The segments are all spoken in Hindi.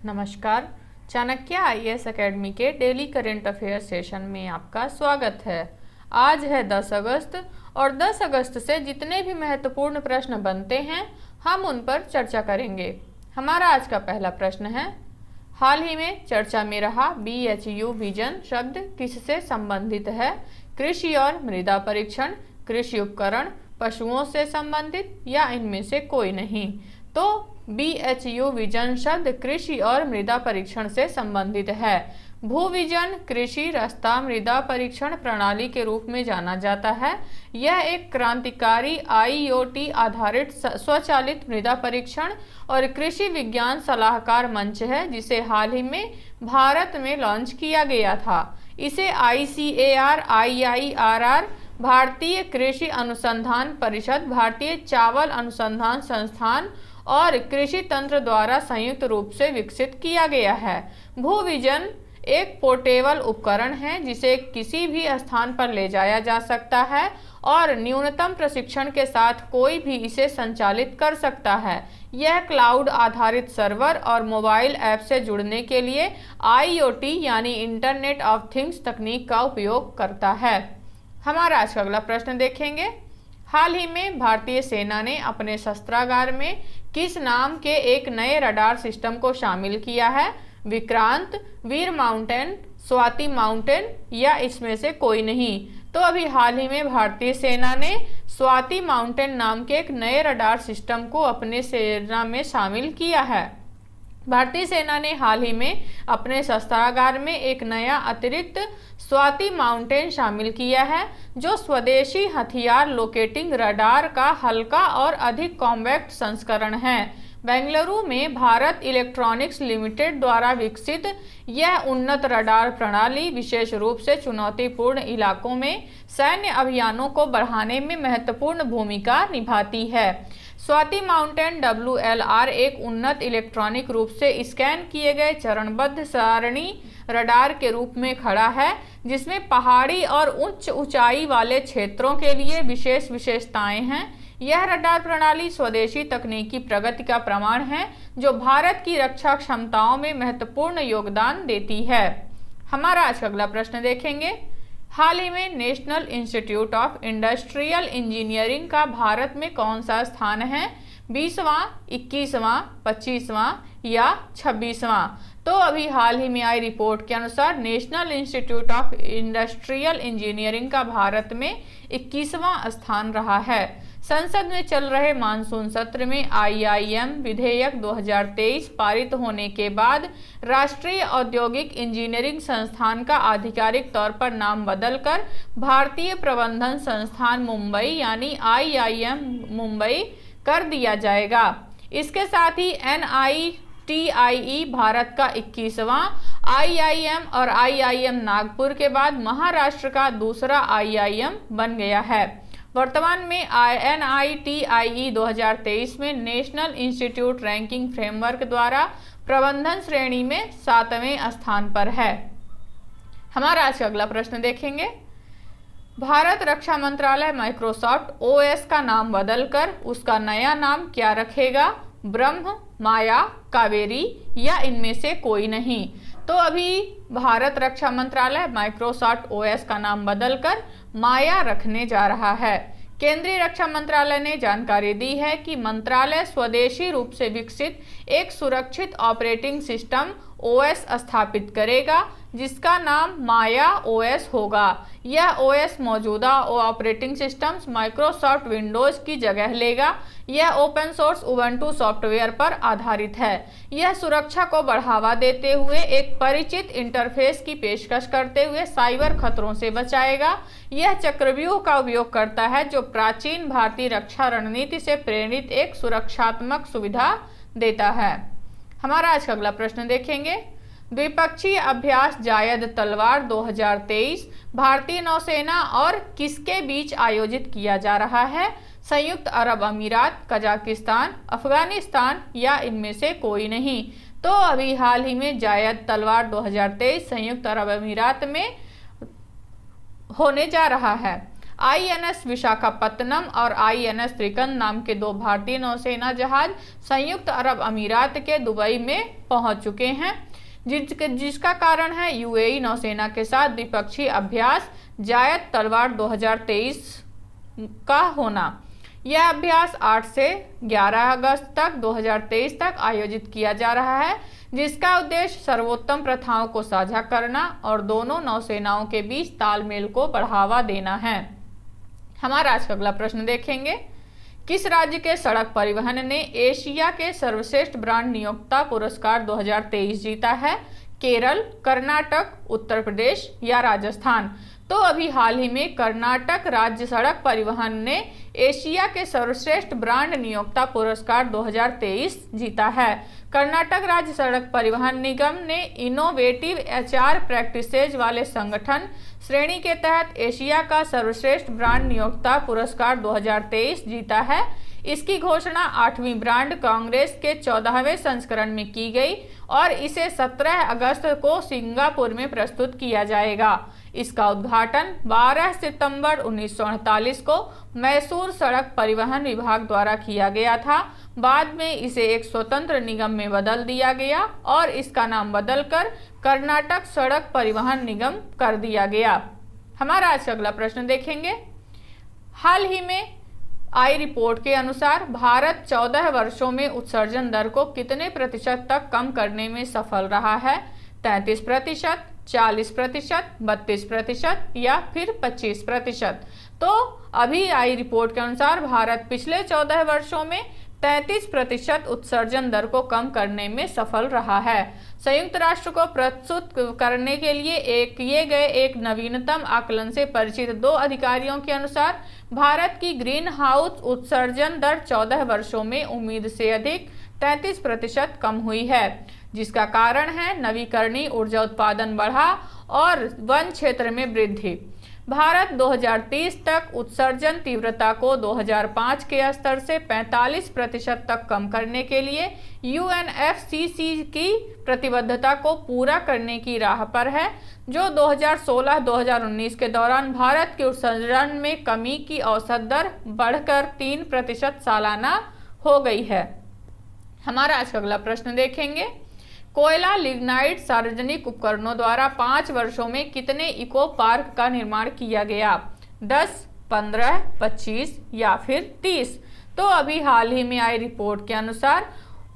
नमस्कार। चाणक्य आईएएस एकेडमी के डेली करंट अफेयर सेशन में आपका स्वागत है। आज है 10 अगस्त और 10 अगस्त से जितने भी महत्वपूर्ण प्रश्न बनते हैं हम उन पर चर्चा करेंगे। हमारा आज का पहला प्रश्न है, हाल ही में चर्चा में रहा BHU विजन शब्द किससे संबंधित है? कृषि और मृदा परीक्षण, कृषि उपकरण, पशुओं से संबंधित या इनमें से कोई नहीं? तो BHU विजन शब्द कृषि और मृदा परीक्षण से संबंधित है। भूविजन कृषि रास्ता मृदा परीक्षण प्रणाली के रूप में जाना जाता है। यह एक क्रांतिकारी IoT आधारित स्वचालित मृदा परीक्षण और कृषि विज्ञान सलाहकार मंच है, जिसे हाल ही में भारत में लॉन्च किया गया था। इसे ICAR, IIRR, भारतीय कृषि अनुसंधान परिषद, भारतीय चावल अनुसंधान संस्थान और कृषि तंत्र द्वारा संयुक्त रूप से विकसित किया गया है। भूविजन एक पोर्टेबल उपकरण है जिसे किसी भी स्थान पर ले जाया जा सकता है और न्यूनतम प्रशिक्षण के साथ कोई भी इसे संचालित कर सकता है। यह क्लाउड आधारित सर्वर और मोबाइल ऐप से जुड़ने के लिए IoT यानी इंटरनेट ऑफ थिंग्स तकनीक का उपयोग करता है। हमारा आज का अगला प्रश्न देखेंगे। हाल ही में भारतीय सेना ने अपने शस्त्रागार में किस नाम के एक नए रडार सिस्टम को शामिल किया है? विक्रांत, वीर माउंटेन, स्वाति माउंटेन या इसमें से कोई नहीं? तो अभी हाल ही में भारतीय सेना ने स्वाति माउंटेन नाम के एक नए रडार सिस्टम को अपने सेना में शामिल किया है। भारतीय सेना ने हाल ही में अपने शस्त्रागार में एक नया अतिरिक्त स्वाति माउंटेन शामिल किया है, जो स्वदेशी हथियार लोकेटिंग रडार का हल्का और अधिक कॉम्पैक्ट संस्करण है। बेंगलुरु में भारत इलेक्ट्रॉनिक्स लिमिटेड द्वारा विकसित यह उन्नत रडार प्रणाली विशेष रूप से चुनौतीपूर्ण इलाकों में सैन्य अभियानों को बढ़ाने में महत्वपूर्ण भूमिका निभाती है। स्वाति माउंटेन WLR एक उन्नत इलेक्ट्रॉनिक रूप से स्कैन किए गए चरणबद्ध सारणी रडार के रूप में खड़ा है, जिसमें पहाड़ी और उच्च ऊंचाई वाले क्षेत्रों के लिए विशेष विशेषताएं हैं। यह रडार प्रणाली स्वदेशी तकनीकी प्रगति का प्रमाण है, जो भारत की रक्षा क्षमताओं में महत्वपूर्ण योगदान देती है। हमारा आज का अगला प्रश्न देखेंगे। हाल ही में national institute of industrial engineering का भारत में कौन सा स्थान है? 20वां, 21वां, 25वां या 26वां? तो अभी हाल ही में आई रिपोर्ट के अनुसार national institute of industrial engineering का भारत में 21वां स्थान रहा है। संसद में चल रहे मानसून सत्र में IIM विधेयक 2023 पारित होने के बाद राष्ट्रीय औद्योगिक इंजीनियरिंग संस्थान का आधिकारिक तौर पर नाम बदलकर भारतीय प्रबंधन संस्थान मुंबई यानी IIM मुंबई कर दिया जाएगा। इसके साथ ही NITIE भारत का 21वां, IIM और IIM नागपुर के बाद महाराष्ट्र का दूसरा IIM बन गया है। वर्तमान में NITIE 2023 में नेशनल इंस्टीट्यूट रैंकिंग फ्रेमवर्क द्वारा प्रबंधन श्रेणी में 7वें स्थान पर है। हमारा आज का अगला प्रश्न देखेंगे। भारत रक्षा मंत्रालय माइक्रोसॉफ्ट OS का नाम बदलकर उसका नया नाम क्या रखेगा? ब्रह्म, माया, कावेरी या इनमें से कोई नहीं? तो अभी भारत रक्षा मंत्रालय माइक्रोसॉफ्ट OS का नाम बदलकर माया रखने जा रहा है। केंद्रीय रक्षा मंत्रालय ने जानकारी दी है कि मंत्रालय स्वदेशी रूप से विकसित एक सुरक्षित ऑपरेटिंग सिस्टम OS स्थापित करेगा, जिसका नाम माया OS होगा। यह OS मौजूदा ऑपरेटिंग सिस्टम्स माइक्रोसॉफ्ट विंडोज की जगह लेगा। यह ओपन सोर्स उबंटू सॉफ्टवेयर पर आधारित है। यह सुरक्षा को बढ़ावा देते हुए एक परिचित इंटरफेस की पेशकश करते हुए साइबर खतरों से बचाएगा। यह चक्रव्यूह का उपयोग करता है, जो प्राचीन भारतीय रक्षा रणनीति से प्रेरित एक सुरक्षात्मक सुविधा देता है। हमारा आज का अगला प्रश्न देखेंगे। द्विपक्षीय अभ्यास जायद तलवार 2023 भारतीय नौसेना और किसके बीच आयोजित किया जा रहा है? संयुक्त अरब अमीरात, कजाकिस्तान, अफगानिस्तान या इनमें से कोई नहीं? तो अभी हाल ही में जायद तलवार 2023 संयुक्त अरब अमीरात में होने जा रहा है। INS विशाखापत्तनम और INS त्रिकंद नाम के 2 भारतीय नौसेना जहाज संयुक्त अरब अमीरात के दुबई में पहुंच चुके हैं, जिसका कारण है UAE नौसेना के साथ द्विपक्षीय अभ्यास जायद तलवार 2023 का होना। यह अभ्यास 8 से 11 अगस्त तक 2023 तक आयोजित किया जा रहा है, जिसका उद्देश्य सर्वोत्तम प्रथाओं को साझा करना और दोनों नौसेनाओं के बीच तालमेल को बढ़ावा देना है। हमारा आज का अगला प्रश्न देखेंगे। किस राज्य के सड़क परिवहन ने एशिया के सर्वश्रेष्ठ ब्रांड नियोक्ता पुरस्कार 2023 जीता है? केरल, कर्नाटक, उत्तर प्रदेश या राजस्थान? तो अभी हाल ही में कर्नाटक राज्य सड़क परिवहन ने एशिया के सर्वश्रेष्ठ ब्रांड नियोक्ता पुरस्कार 2023 जीता है। कर्नाटक राज्य सड़क परिवहन निगम ने इनोवेटिव HR प्रैक्टिसेज वाले संगठन श्रेणी के तहत एशिया का सर्वश्रेष्ठ ब्रांड नियोक्ता पुरस्कार 2023 जीता है। इसकी घोषणा 8वीं ब्रांड कांग्रेस के 14वें संस्करण में की गई और इसे 17 अगस्त को सिंगापुर में प्रस्तुत किया जाएगा। इसका उद्घाटन 12 सितंबर 1948 को मैसूर सड़क परिवहन विभाग द्वारा किया गया था। बाद में इसे एक स्वतंत्र निगम में बदल दिया गया और इसका नाम बदलकर कर्नाटक सड़क परिवहन निगम कर दिया गया। हमारा आज अगला प्रश्न देखेंगे। हाल ही में आई रिपोर्ट के अनुसार भारत 14 वर्षों में उत्सर्जन दर को कितने प्रतिशत तक कम करने में सफल रहा है? 33%, 40%, 32% या फिर 25%? तो अभी आई रिपोर्ट के अनुसार भारत पिछले 14 वर्षों में 33% उत्सर्जन दर को कम करने में सफल रहा है। संयुक्त राष्ट्र को प्रस्तुत करने के लिए किए गए एक नवीनतम आकलन से परिचित 2 अधिकारियों के अनुसार भारत की ग्रीन हाउस उत्सर्जन दर 14 वर्षों में उम्मीद से अधिक 33% कम हुई है, जिसका कारण है नवीकरणीय ऊर्जा उत्पादन बढ़ा और वन क्षेत्र में वृद्धि। भारत 2030 तक उत्सर्जन तीव्रता को 2005 के स्तर से 45% तक कम करने के लिए UNFCCC की प्रतिबद्धता को पूरा करने की राह पर है, जो 2016-2019 के दौरान भारत के उत्सर्जन में कमी की औसत दर बढ़कर 3% सालाना हो गई है। हमारा आज का अगला प्रश्न देखेंगे। कोयला लिग्नाइट सार्वजनिक उपकरणों द्वारा 5 वर्षों में कितने इको पार्क का निर्माण किया गया? 10, 15, 25 या फिर 30? तो अभी हाल ही में आई रिपोर्ट के अनुसार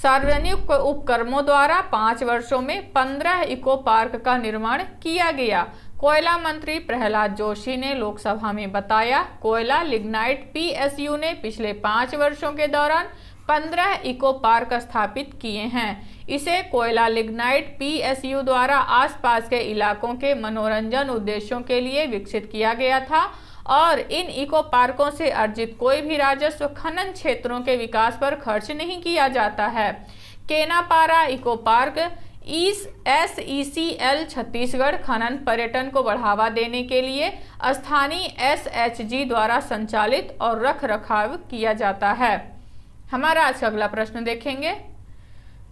सार्वजनिक उपक्रमों द्वारा 5 वर्षों में 15 इको पार्क का निर्माण किया गया। कोयला मंत्री प्रहलाद जोशी ने लोकसभा में बताया, कोयला लिग्नाइट PSU ने पिछले 5 वर्षों के दौरान 15 इको पार्क स्थापित किए हैं। इसे कोयला लिग्नाइट PSU द्वारा आसपास के इलाकों के मनोरंजन उद्देश्यों के लिए विकसित किया गया था और इन इको पार्कों से अर्जित कोई भी राजस्व खनन क्षेत्रों के विकास पर खर्च नहीं किया जाता है। Kenapara eco park SECL Chhattisgarh खनन पर्यटन को बढ़ावा देने के लिए स्थानीय SHG द्वारा संचालित और रख रखाव किया जाता है। हमारा आज का अगला प्रश्न देखेंगे।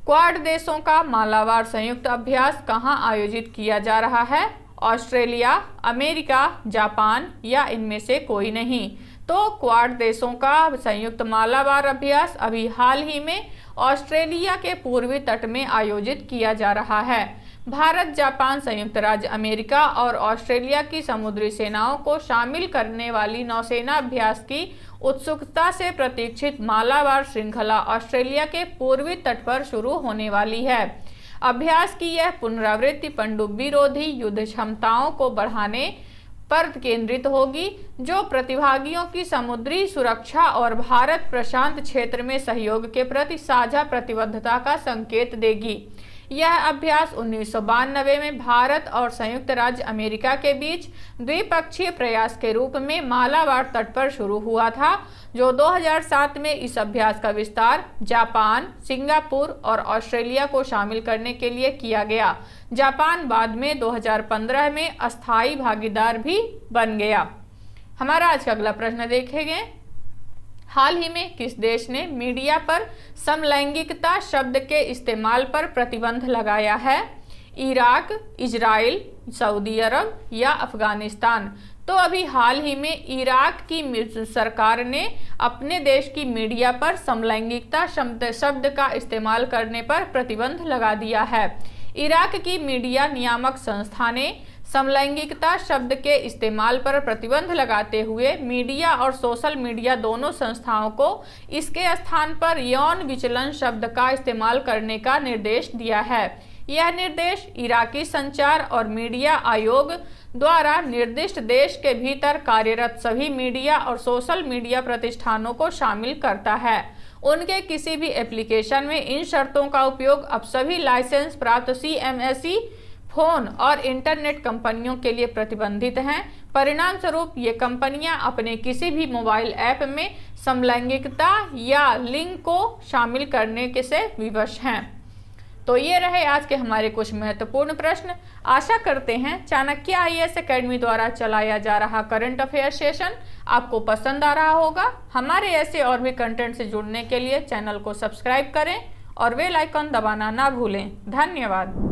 क्वाड देशों का मालाबार संयुक्त अभ्यास कहां आयोजित किया जा रहा है? ऑस्ट्रेलिया, अमेरिका, जापान या इनमें से कोई नहीं? तो क्वाड देशों का संयुक्त मालाबार अभ्यास अभी हाल ही में ऑस्ट्रेलिया के पूर्वी तट में आयोजित किया जा रहा है। भारत, जापान, संयुक्त राज्य अमेरिका और ऑस्ट्रेलिया की समुद्री सेनाओं को शामिल करने वाली नौसेना अभ्यास की उत्सुकता से प्रतीक्षित मालाबार श्रृंखला ऑस्ट्रेलिया के पूर्वी तट पर शुरू होने वाली है। अभ्यास की यह पुनरावृत्ति पनडुब्बी रोधी युद्ध क्षमताओं को बढ़ाने पर केंद्रित होगी, जो प्रतिभागियों की समुद्री सुरक्षा और भारत प्रशांत क्षेत्र में सहयोग के प्रति साझा प्रतिबद्धता का संकेत देगी। यह अभ्यास 1992 में भारत और संयुक्त राज्य अमेरिका के बीच द्विपक्षीय प्रयास के रूप में मालाबार तट पर शुरू हुआ था, जो 2007 में इस अभ्यास का विस्तार जापान, सिंगापुर और ऑस्ट्रेलिया को शामिल करने के लिए किया गया। जापान बाद में 2015 में अस्थायी भागीदार भी बन गया। हमारा आज का अगला प्रश्न देखेंगे। हाल ही में किस देश ने मीडिया पर समलैंगिकता शब्द के इस्तेमाल पर प्रतिबंध लगाया है? इराक, इजराइल, सऊदी अरब या अफगानिस्तान? तो अभी हाल ही में इराक की सरकार ने अपने देश की मीडिया पर समलैंगिकता शब्द का इस्तेमाल करने पर प्रतिबंध लगा दिया है। इराक की मीडिया नियामक संस्था ने समलैंगिकता शब्द के इस्तेमाल पर प्रतिबंध लगाते हुए मीडिया और सोशल मीडिया दोनों संस्थाओं को इसके स्थान पर यौन विचलन शब्द का इस्तेमाल करने का निर्देश दिया है। यह निर्देश इराकी संचार और मीडिया आयोग द्वारा निर्दिष्ट देश के भीतर कार्यरत सभी मीडिया और सोशल मीडिया प्रतिष्ठानों को शामिल करता है। उनके किसी भी एप्लीकेशन में इन शर्तों का उपयोग अब सभी लाइसेंस प्राप्त CMSE फोन और इंटरनेट कंपनियों के लिए प्रतिबंधित हैं। परिणाम स्वरूप ये कंपनियां अपने किसी भी मोबाइल ऐप में समलैंगिकता या लिंग को शामिल करने के से विवश हैं। तो ये रहे आज के हमारे कुछ महत्वपूर्ण प्रश्न। आशा करते हैं चाणक्य IAS एकेडमी द्वारा चलाया जा रहा करंट अफेयर सेशन आपको पसंद आ रहा होगा। हमारे ऐसे और भी कंटेंट से जुड़ने के लिए चैनल को सब्सक्राइब करें और बेल आइकन दबाना ना भूलें। धन्यवाद।